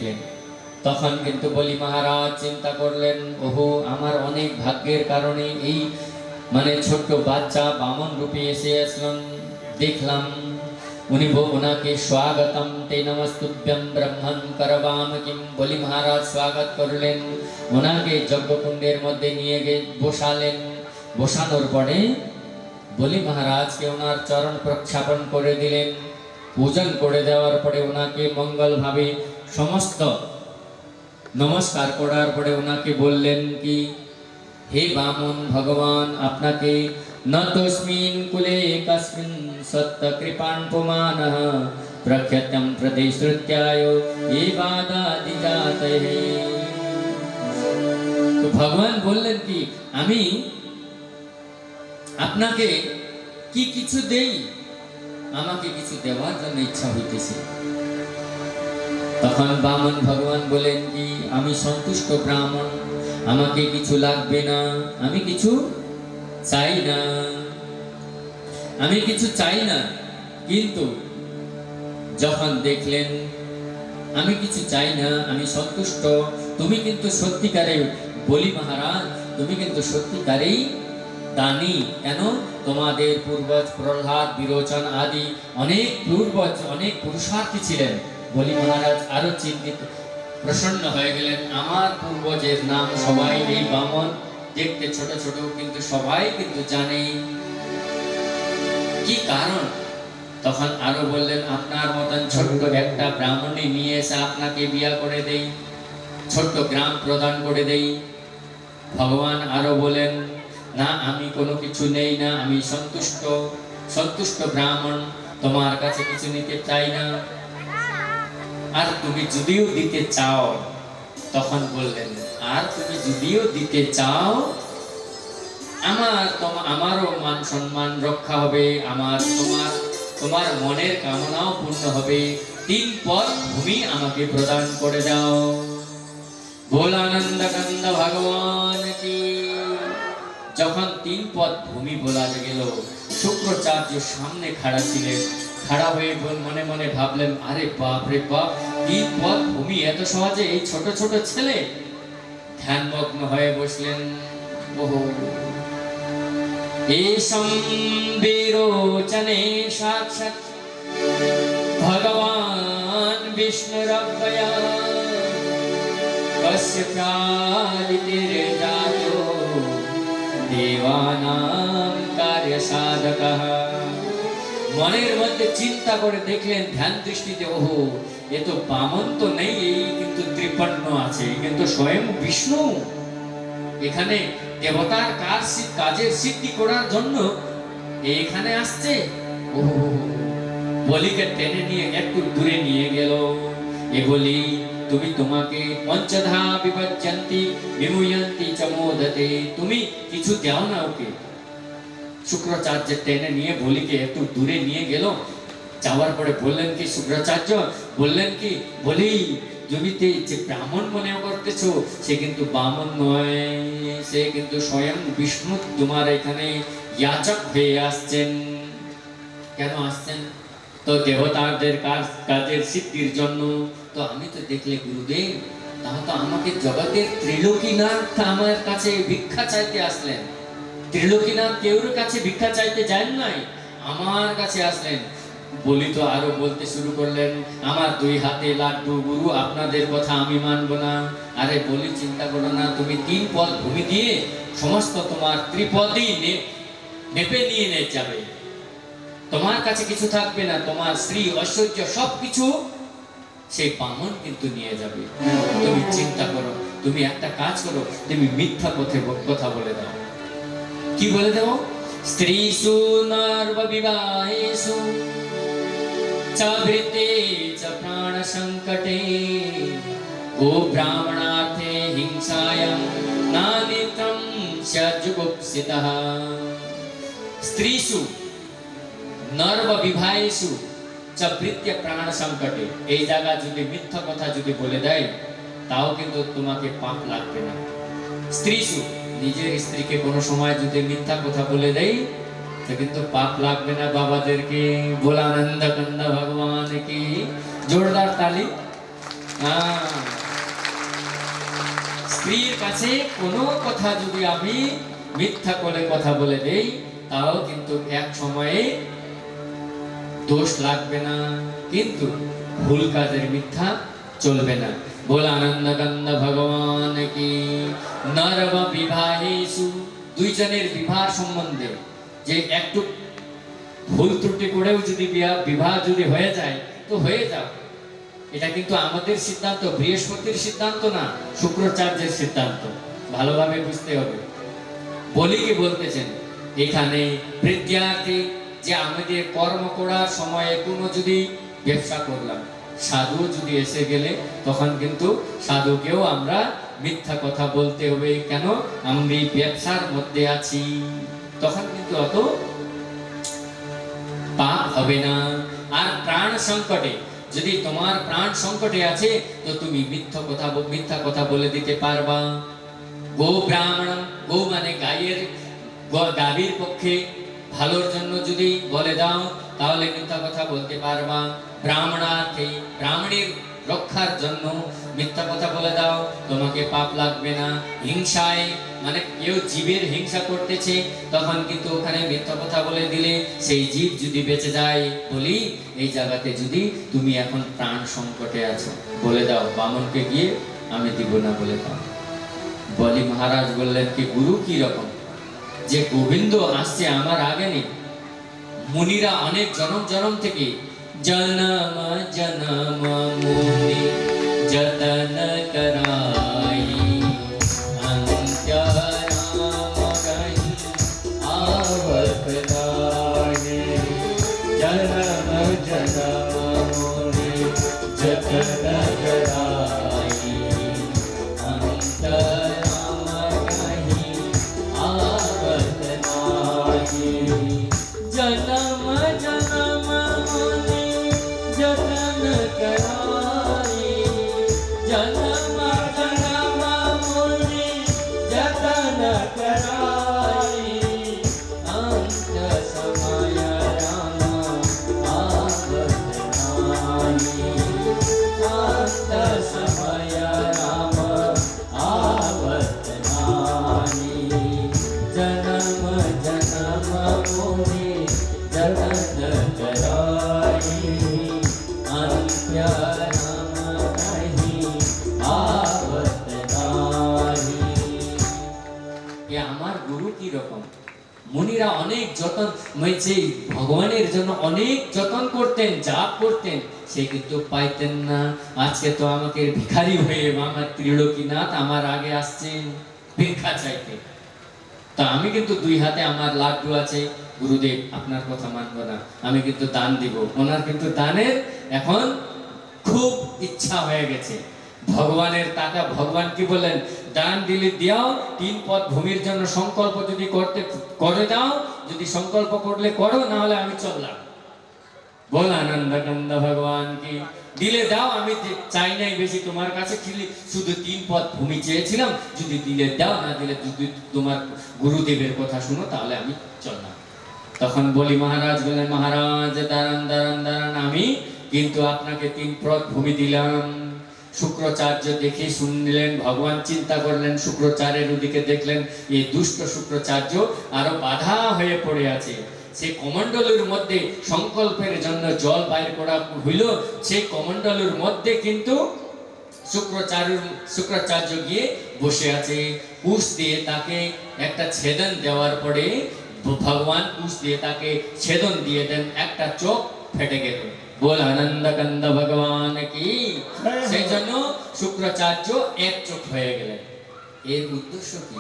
দেখলেন। তখন কিন্তু বলি মহারাজ চিন্তা করলেন, ওহো, আমার অনেক ভাগ্যের কারণে এই মানে ছোট্ট বাচ্চা বামন রূপে এসে আসলেন। দেখলাম উনি ওনাকে স্বাগতম তে নমস্তুভ্যম ব্রহ্মণ করবাম কিম, বলি মহারাজ স্বাগত করলেন, ওনাকে যজ্ঞকুণ্ডের মধ্যে নিয়ে গিয়ে বসালেন। বসানোর পরে বলি মহারাজকে ওনার চরণ প্রক্ষাপন করে দিলেন। পূজন করে দেওয়ার পরে ওনাকে মঙ্গলভাবে সমস্ত নমস্কার করার পরে ওনাকে বললেন কি, হে বামন ভগবান, আপনাকে ন তস্মিন কুলে কস্মিন সত্য কৃপাণ পুমানঃ প্রখ্যাতম প্রদেশৃত্যায় এই বাদাদি জাতয়ে। তো ভগবান বললেন কি, আমি আপনাকে কি কিছু দেই, আমাকে কিছু দেওয়ার জন্য ইচ্ছা হইতেছে। তখন বামন ভগবান বলেন কি, আমি সন্তুষ্ট ব্রাহ্মণ, আমাকে কিছু লাগবে না, আমি কিছু চাই না, আমি কিছু চাই না। কিন্তু যখন দেখলেন আমি কিছু চাই না, আমি সন্তুষ্ট, তুমি কিন্তু সত্যিকারে বলি মহারাজ, তুমি কিন্তু সত্যিকারেই দানী। কেন? তোমাদের পূর্বজ প্রহ্লাদ, বিরোচন আদি অনেক পূর্বজ, অনেক পুরুষার্থী ছিলেন। বলি মহারাজ আরো চিন্তিত, প্রসন্ন হয়ে গেলেন। আমার পূর্বজের নাম সবাই এই বামন, দেখতে ছোট ছোট, কিন্তু সবাই কিন্তু জানে কি কারণ। তখন আরো বললেন, আপনার মতন ছোট্ট একটা ব্রাহ্মণী নিয়ে এসে আপনাকে বিয়া করে দেই, ছোট্ট গ্রাম প্রদান করে দেই। ভগবান আরো বলেন, না, আমি কোনো কিছু নেই না, আমি সন্তুষ্ট, সন্তুষ্ট ব্রাহ্মণ, তোমার কাছে কিছু নিতে চাই না। আর তুমি যদিও দিতে চাও, তখন বললেন, আর তুমি যদিও দিতে চাও, আমারও মান সম্মান রক্ষা হবে, তোমার মনের কামনাও পূর্ণ হবে। 3 পদ ভূমি আমাকে প্রদান করে দাও। ভোলানন্দ কান্দ ভগবান কি। যখন 3 পদ ভূমি বলা গেল, শুক্রাচার্য সামনে খাড়া ছিলেন। খাড়া হয়ে মনে মনে ভাবলেন, আরে বাপ রে বাপ, 3 পদ ভূমি এত সহজে এই ছোট ছোট ছেলে? ধ্যানমগ্ন হয়ে বসলেন। ওহো, এসম বিরোচনে সাক্ষাৎ ভগবান বিষ্ণুরব্বয়া কস্য প্রালিতিরে জাতো দেবানাম কার্য সাধকঃ। মনের মধ্যে চিন্তা করে দেখলেন, ধ্যান দৃষ্টিতে, ওহো, এ তো বামন তো নেই, কিন্তু ত্রিপন্ন আছে, কিন্তু স্বয়ং বিষ্ণু এখানে দেবতার কাজের সিদ্ধি করার জন্য এখানে আসছে। ওহো, বলিকে টেনে নিয়ে একটু দূরে নিয়ে গেল। এ বলি, তুমি তোমাকে পঞ্চধা বিভজ্যন্তি বিমুয়ন্তি চমোদতে, তুমি কিছু দাও না ওকে। শুক্রাচার্য টেনে নিয়ে বলিকে একটু দূরে নিয়ে গেল। যাওয়ার পরে বললেন কি, শুক্রাচার্য বললেন কি, বলি, জমিতে যে ব্রাহ্মণ মনে করতেছো, সে কিন্তু বামন নয়, সে কিন্তু স্বয়ং বিষ্ণু তোমার এখানে যাচক হয়ে আসছেন। কেন আসছেন? তো দেবতাদের কাজের সিদ্ধির জন্য। তো আমি তো দেখলে গুরুদেব, তাহলে তো আমাকে জগতের ত্রিলোকীনাথ আমার কাছে ভিক্ষা চাইতে আসলেন। ত্রিলোকীনাথ কেউর কাছে ভিক্ষা চাইতে যান নাই, আমার কাছে আসলেন। বলি তো আরো বলতে শুরু করলেন, আমার 2 হাতে লাড্ডু গুরু, আপনাদের কথা আমি মানব না। আরে বলি, চিন্তা করো না, তুমি 3 পদ ভূমি দিয়ে সমস্ত তোমার ত্রিপদই নেপে নিয়ে যাবে, তোমার কাছে কিছু থাকবে না, তোমার স্ত্রী ঐশ্বর্য সবকিছু সেই বামন কিন্তু নিয়ে যাবে। তুমি চিন্তা করো, তুমি একটা কাজ করো, তুমি মিথ্যা কথা বলে দাও। কি বলে দেব? স্ত্রীসু নর্ব বিবাহেষু চাবৃতে চ প্রাণ সংকটে ও ব্রাহ্মণার্থে হিংসায়াং নানিতম স্যজুগুপ্সিতঃ। স্ত্রীসু নর্ব বিবাহেষু চাবৃতে প্রাণ সংকটে, এই জায়গা যদি মিথ্যা কথা যদি বলে দেয়, তাও কিন্তু তোমাকে পাপ লাগবে না। স্ত্রীসু, নিজের স্ত্রীকে কোনো সময় যদি মিথ্যা কথা বলে দেয়, তো কিন্তু পাপ লাগবে না। বাবাদেরকে ভোলানন্দ কান্দ ভগবান কি জোরদার তালি। হ্যাঁ, স্ত্রীর কাছে কোনো কথা যদি আমি মিথ্যা করে কথা বলে দেই, তাও কিন্তু এক সময়ে দোষ লাগবে না, কিন্তু ভুল কাজের মিথ্যা চলবে না। বল আনন্দ কান্দ ভগবান কি। নরব বিবাহেষু, দুইজনের বিবাহ সম্বন্ধে যে একটু ভুল ত্রুটি করেও যদি বিবাহ যদি হয়ে যায় তো হয়ে যাও, এটা কিন্তু আমাদের সিদ্ধান্ত, বৃহস্পতির সিদ্ধান্ত না, শুক্রাচার্যের সিদ্ধান্ত। ভালোভাবে বুঝতে হবে। বলি কি বলতেছেন এখানে, বিদ্যার্থী যে আমাদের কর্ম করার সময়ে কোনো যদি ব্যবসা করলাম, সাধু যদি এসে গেলে তখন কিন্তু সাধুকেও আমরা মিথ্যা কথা বলতে হবে। কেন? আমি ব্যবসার মধ্যে আছি, তখন কিন্তু অত পাপ হবে না। আর প্রাণ সংকটে, যদি তোমার প্রাণ সংকটে আছে তো তুমি মিথ্যা কথা বলে দিতে পারবা। গো ব্রাহ্মণ, গো মানে গায়ের, গাভীর পক্ষে ভালোর জন্য যদি বলে দাও তাহলে মিথ্যা কথা বলতে পারবা। ব্রাহ্মণার্থে, ব্রাহ্মণের রক্ষার জন্য মিথ্যা কথা বলে দাও, তোমাকে পাপ লাগবে না। হিংসায় মানে কেউ জীবের হিংসা করতেছে, তখন কিন্তু ওখানে মিথ্যা কথা বলে দিলে সেই জীব যদি বেঁচে যায়, বলি এই জায়গাতে যদি তুমি এখন প্রাণ সংকটে আছো, বলে দাও বামনকে গিয়ে আমি দিব না, বলে দাও। বলি মহারাজ বললেন কি গুরু কি রকম, যে গোবিন্দ আসছে আমার আগে নেই। মুনিরা অনেক জনম জনম থেকে জনম জনম মুনি যতন করাই অন্ত্য রাম কহি आवत नाहि। जन्म जन्म मुनि जतन कराई अंत राम कहि आवत नाहि। जन्म जन्म मुनि जतन कराई, जन्म जन्म मुनि जतन कराई अंत समय राम आवत नाहि। अंत समय राम आवत नाहि। जन्म जन्म मुनि जतन कराई अंत्य राम कहि आवत नाहि। ये আমার গুরু কি রকম, মুনিরা অনেক যতন, যে ভগবানের জন্য অনেক যতন করতেন, জাপ করতেন, সে কিন্তু পাইতেন না। আজকে তো আমাকে ভিখারি হয়ে আমার ত্রিলোকীনাথ আমার আগে আসছেন ভিক্ষা চাইতে, তা আমি কিন্তু দুই হাতে আমার লাড্ডু আছে, গুরুদেব আপনার কথা মানবো না, আমি কিন্তু দান দিব। ওনার কিন্তু দানের এখন খুব ইচ্ছা হয়ে গেছে। ভগবানের টাকা, ভগবান কি বললেন, দান দিলে দিও, 3 পদ ভূমির জন্য সংকল্প যদি করে দাও, যদি সংকল্প করলে করো, না হলে আমি চললাম। বল আনন্দ কান্দ ভগবান কি। দিলে দাও, আমি চাই নাই বেশি তোমার কাছে, শুধু 3 পদ ভূমি চেয়েছিলাম, যদি দিলে দাও, না দিলে যদি তোমার গুরুদেবের কথা শুনো তাহলে আমি চললাম। তখন বলি মহারাজ বললেন, মহারাজ দাঁড়ান দাঁড়ান দাঁড়ান, আমি কিন্তু আপনাকে 3 পদ ভূমি দিলাম। শুক্রাচার্য দেখে শুনলেন, ভগবান চিন্তা করলেন, শুক্রাচার্যের ওদিকে দেখলেন এই দুষ্ট শুক্রাচার্য আরো বাধা হয়ে পড়ে আছে। সেই কমণ্ডলের মধ্যে সংকল্পের জন্য জল বাইর করা হইল, সেই কমণ্ডলের মধ্যে কিন্তু শুক্রাচার্য গিয়ে বসে আছে। কুশ দিয়ে তাকে একটা ছেদন দেওয়ার পরে ভগবান কুশ দিয়ে তাকে ছেদন দিয়ে দেন, একটা চোখ ফেটে গেল। बोल आनंद कंद भगवान की। সেই জন্য শুক্রাচার্য এক চোখ হয়ে গেলেন। এর উদ্দেশ্য কি?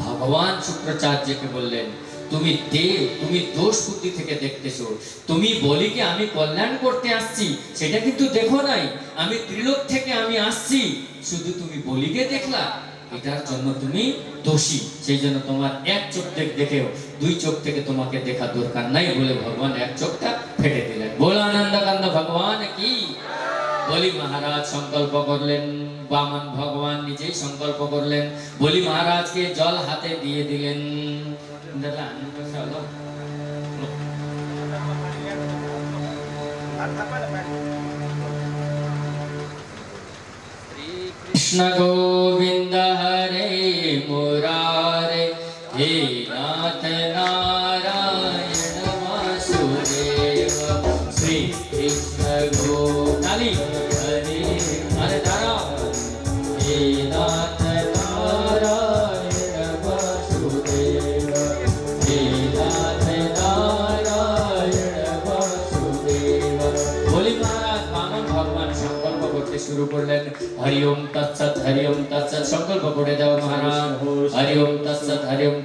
ভগবান শুক্রাচার্যকে বললেন, তুমি দোষ বুদ্ধি থেকে দেখতেছো, তুমি বলি কি আমি কল্যাণ করতে আসছি সেটা কিন্তু দেখো নাই, আমি ত্রিলোক থেকে আমি আসছি, শুধু তুমি বলিকে দেখলা, এটার জন্য তুমি দোষী। সেই জন্য তোমার এক চোখ দেখেও 2 চোখ থেকে তোমাকে দেখা দরকার নাই বলে ভগবান এক চোখটা ফেটে দিলেন। বল আনন্দ কান্দ ভগবান কি। বলি মহারাজ সংকল্প করলেন, বামন ভগবান নিজেই সংকল্প করলেন, বলি মহারাজকে জল হাতে দিয়ে দিলেন। कृष्ण गोविंद हरे मुरारे हे नाथ नारायण वासुदेव श्री कृष्ण गोविंद हरे हरे तारा हे नाथ नारायण वासुदेव हे नाथ नारायण वासुदेव। बोली महाराज वामन भगवान संकल्प करते शुरू করলেন हरि ओम तत्सत संकल्प করে দাও महाराज हरि ओम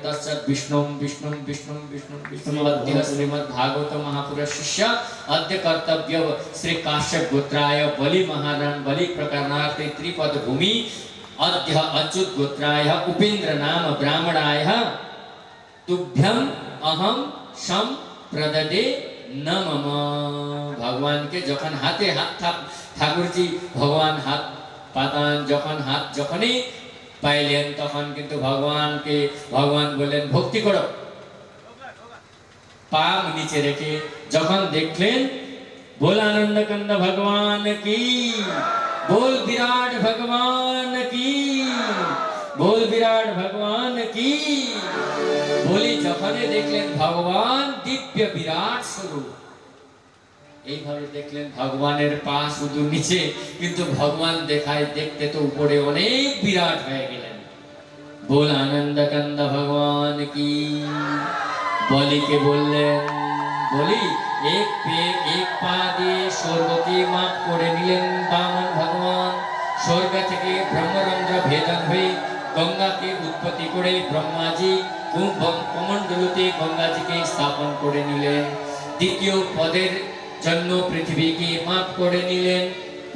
तत्सत विष्णु विष्णु विष्णु विष्णु विष्णु अद्य श्रीमद् भागवत महापुरुष शिष्य अद्य कर्तव्य श्री काश्यप गोत्राय बलि महाराज बलि प्रकरणार्थे त्रिपद भूमि अद्य अच्युत गोत्राय उपेंद्र नाम ब्राह्मणाय तुभ्यं अहम शम प्रददे नमः। भगवान के जखन हाथे हाथ ठाकुर जी भगवान हाथ पातान जखन हाथ जखनी पाइलेन तखन किन्तु भगवान बोलेन भक्ति करो पाम नीचे रेखे जखन देखलेन बोल आनंद कंद भगवान की बोल विराट भगवान की बोल विराट भगवान की बोली जखने देखलेन भगवान दिव्य विराट स्वरूप এইভাবে দেখলেন ভগবানের পা শুধু নিচে কিন্তু ভগবান দেখায় দেখতে তো উপরে অনেক বিরাট হয়ে গেলেন। बोल आनंद कंद भगवान की बलि के बोललेন বলি एक पा দিয়ে স্বর্গকে মাপ করে নিলেন বামন ভগবান। স্বর্গ থেকে ব্রহ্মরন্ধ্র ভেদন হয়ে গঙ্গাকে উৎপত্তি করে ব্রহ্মাজি কমণ্ডলুতে গঙ্গাজিকে স্থাপন করে নিলেন। দ্বিতীয় পদের জন্য পৃথিবীকে মাপ করে নিলেন।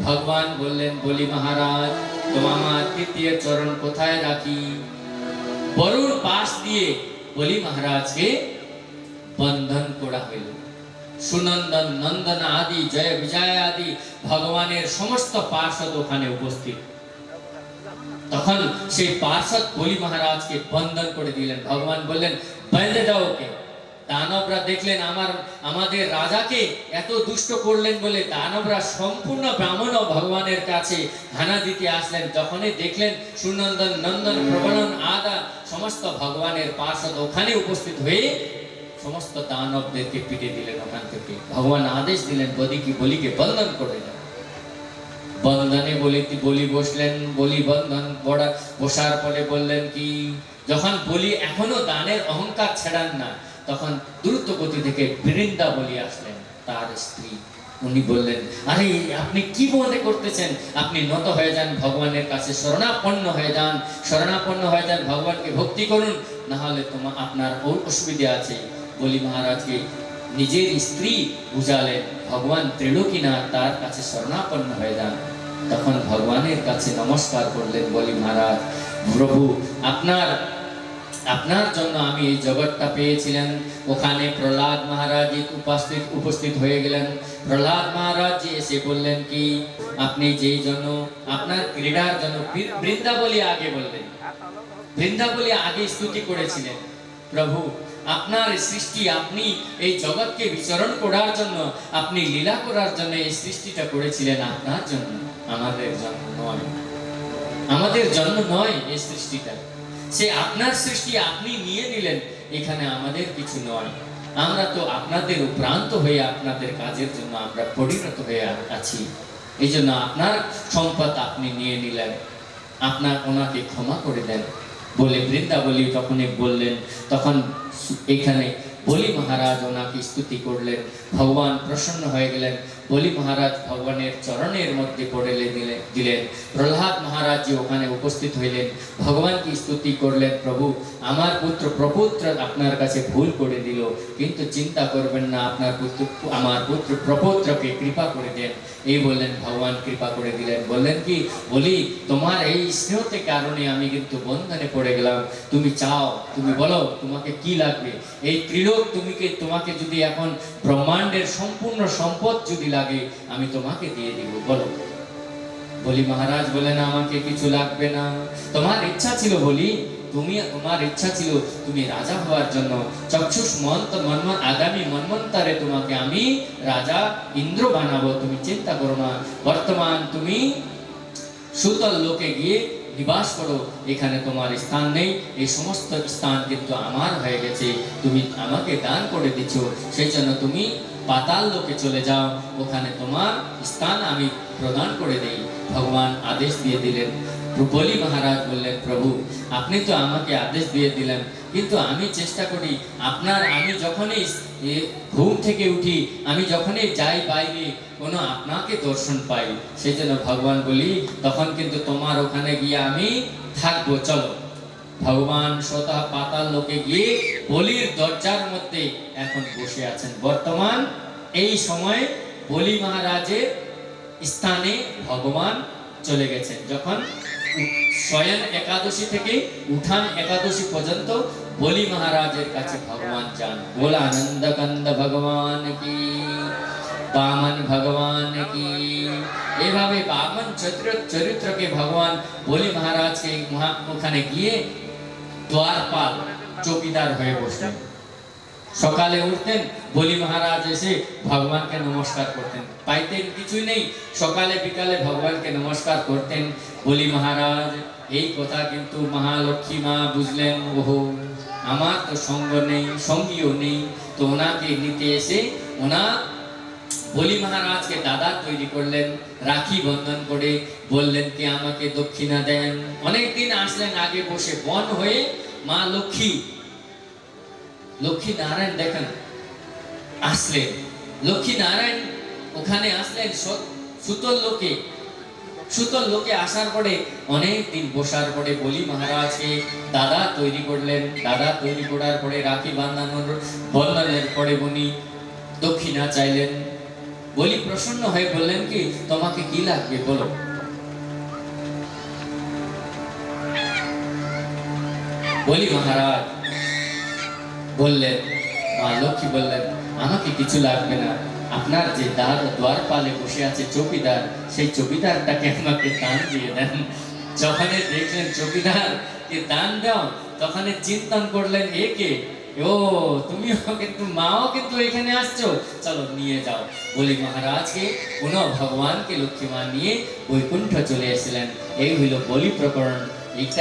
ভগবান বললেন বলি মহারাজ তোমার তৃতীয় চরণ কোথায় রাখি? বরুর পাশ দিয়ে বলি মহারাজকে বন্ধন করা হইল। সুনন্দন নন্দন আদি জয় বিজয় আদি ভগবানের সমস্ত পার্ষদ ওখানে উপস্থিত। তখন সেই পার্ষদ বলি মহারাজকে বন্ধন করে দিলেন। ভগবান বললেন বেঁধে দাও ওকে। দানবরা দেখলেন আমাদের রাজাকে এত দুষ্ট করলেন বলে দানবরা সম্পূর্ণ ব্রাহ্মণ ও ভগবানের কাছে হানা দিতে আসলেন। যখনই দেখলেন সুনন্দন নন্দন প্রবণন আদা সমস্ত ভগবানের পার্ষদ ওখানে উপস্থিত হয়ে সমস্ত দানবদেরকে পিটে দিলেন। ওখান থেকে ভগবান আদেশ দিলেন বলিকে বন্ধন করে দেন। বন্ধনে বলি বসলেন। বলি বন্ধন বসার পরে বললেন কি যখন বলি এখনো দানের অহংকার ছেড়ান না তখন দ্রুত গতি থেকে বৃন্দা বলি আসলেন তার স্ত্রী। উনি বললেন আরে আপনি কি মনে করতেছেন? আপনি নত হয়ে যান ভগবানের কাছে শরণাপন্ন হয়ে যান ভগবানকে ভক্তি করুন না হলে আপনার অসুবিধা আছে। বলি মহারাজকে নিজের স্ত্রী বুঝালেন ভগবান ত্রিলোকীনাথ তার কাছে শরণাপন্ন হয়ে যান। তখন ভগবানের কাছে নমস্কার করলেন বলি মহারাজ প্রভু আপনার জন্য আমি এই জগৎটা পেয়েছিলাম। ওখানে প্রহ্লাদ মহারাজ উপস্থিত হয়ে গেলেন। প্রহ্লাদ মহারাজ এসে বললেন কি আপনি যেই জন্য আপনার ক্রীড়ার জন্য বৃন্দাবলী আগে বললেন বৃন্দাবলী আগে স্তুতি করেছিলেন প্রভু আপনার সৃষ্টি আপনি এই জগৎকে বিচরণ করার জন্য আপনি লীলা করার জন্য এই সৃষ্টিটা করেছিলেন আপনার জন্য আমাদের জন্য নয় এই সৃষ্টিটা। সে আপনার সৃষ্টি আপনি নিয়ে নিলেন এখানে আমাদের কিছু নয়। আমরা তো আপনাদের উপরান্ত হয়ে আপনাদের কাজের জন্য আমরা পরিণত হয়ে আছি। এই জন্য আপনার সম্পদ আপনি নিয়ে নিলেন আপনার ওনাকে ক্ষমা করে দেন বলে বৃন্দাবলী তখনই বললেন। তখন এখানে বলি মহারাজ ওনাকে স্তুতি করলেন। ভগবান প্রসন্ন হয়ে গেলেন। বলি মহারাজ ভগবানের চরণের মধ্যে পড়ে দিলেন। প্রহ্লাদ মহারাজ ওখানে উপস্থিত হইলেন। ভগবানকে স্তুতি করলেন প্রভু আমার প্রপুত্র আপনার কাছে ভুল করে দিল কিন্তু চিন্তা করবেন না আমার পুত্র প্রপুত্রকে কৃপা করে দেন। এই বললেন ভগবান কৃপা করে দিলেন। বললেন কি বলি তোমার এই স্নেহতে কারণে আমি কিন্তু বন্ধনে পড়ে গেলাম। তুমি চাও তুমি বলো তোমাকে কি লাগবে? এই ত্রিলোক তোমাকে যদি এখন ব্রহ্মাণ্ডের সম্পূর্ণ সম্পদ যদি লাগে আমি তোমাকে দিয়ে দিব বলো। বলি মহারাজ বলেন আমাকে কিছু লাগবে না। তোমার ইচ্ছা ছিল বলি তোমার ইচ্ছা ছিল তুমি রাজা হওয়ার জন্য চক্ষুষ আগামী মন্বন্তরে তোমাকে আমি রাজা ইন্দ্র বানাবো। তুমি চিন্তা করো না। বর্তমান তুমি সুতল লোকে গিয়ে নিবাস করো, এখানে তোমার স্থান নেই, এই সমস্ত স্থান কিন্তু আমার হয়ে গেছে, তুমি আমাকে দান করে দিচ্ছ, সেই জন্য তুমি পাতাল লোকে চলে যাও, ওখানে তোমার স্থান আমি প্রদান করে দেই। ভগবান আদেশ দিয়ে দিলেন। বলি মহারাজ বললেন, প্রভু আপনি তো আমাকে আদেশ দিয়ে দিলেন, কিন্তু আমি চেষ্টা করি আমি যখনই ঘুম থেকে উঠি, আমি যখনই যাই বাইরে, কোনো আপনাকে দর্শন পাই, সেই জন্য ভগবান বলি তখন কিন্তু তোমার ওখানে গিয়ে আমি থাকবো, চলো। ভগবান স্বতঃ পাতাল লোকে গিয়ে বলির দরজার মধ্যে এখন বসে আছেন। বর্তমান এই সময় বলি মহারাজের স্থানে ভগবান চলে গেছেন। যখন শয়ন একাদশী থেকে উঠান একাদশী পর্যন্ত বলি মহারাজের কাছে ভগবান যান। বল আনন্দ কন্দ ভগবান কি, বামন ভগবান কি। এভাবে বামন চরিত্রকে ভগবান বলি মহারাজকে ওখানে গিয়ে দ্বারপাল চৌকিদার হয়ে বসলেন। সকালে উঠতেন, বলি মহারাজ এসে ভগবানকে নমস্কার করতেন, পাইতেন কিছুই নেই, সকালে বিকালে ভগবানকে নমস্কার করতেন। বলি মহারাজ এই কথা কিন্তু মহালক্ষ্মী মা বুঝলেন, ওহো আমার তো সঙ্গ নেই, সঙ্গীও নেই, তো ওনাকে নিতে এসে ওনা বলি মহারাজকে দাদা তৈরি করলেন, রাখি বন্ধন করে বললেন কি আমাকে দক্ষিণা দেন। অনেকদিন আসলেন, আগে বসে বন হয়ে মা লক্ষ্মী নারায়ণ দেখেন আসলেন, লক্ষ্মী নারায়ণ ওখানে আসলেন সুতল লোকে আসার পরে অনেক দিন বসার পরে বলি মহারাজকে দাদা তৈরি করলেন। দাদা তৈরি করার পরে রাখি বন্ধনের পরে উনি দক্ষিণা চাইলেন। বলি প্রসন্ন হয়ে বললেন কি তোমাকে কি লাগবে বলো। বলি মহারাজ বললেন, মা লক্ষ্মী বললেন আমাকে কিছু লাগবে না, আপনার যে দ্বারপালে বসে আছে চৌকিদার, সেই চৌকিদারটাকে আমাকে দান দিয়ে দেন। যখন দেখলেন চৌকিদারকে দান দাও, তখন চিন্তন করলেন একে, ও তুমিও কিন্তু মাও কিন্তু এখানে আসছো, চলো নিয়ে যাও। বলি মহারাজকে পুনঃ ভগবানকে লক্ষ্মী মা নিয়ে বৈকুণ্ঠ চলে এসেছিলেন। এই হইল বলি প্রকরণ। এইটাই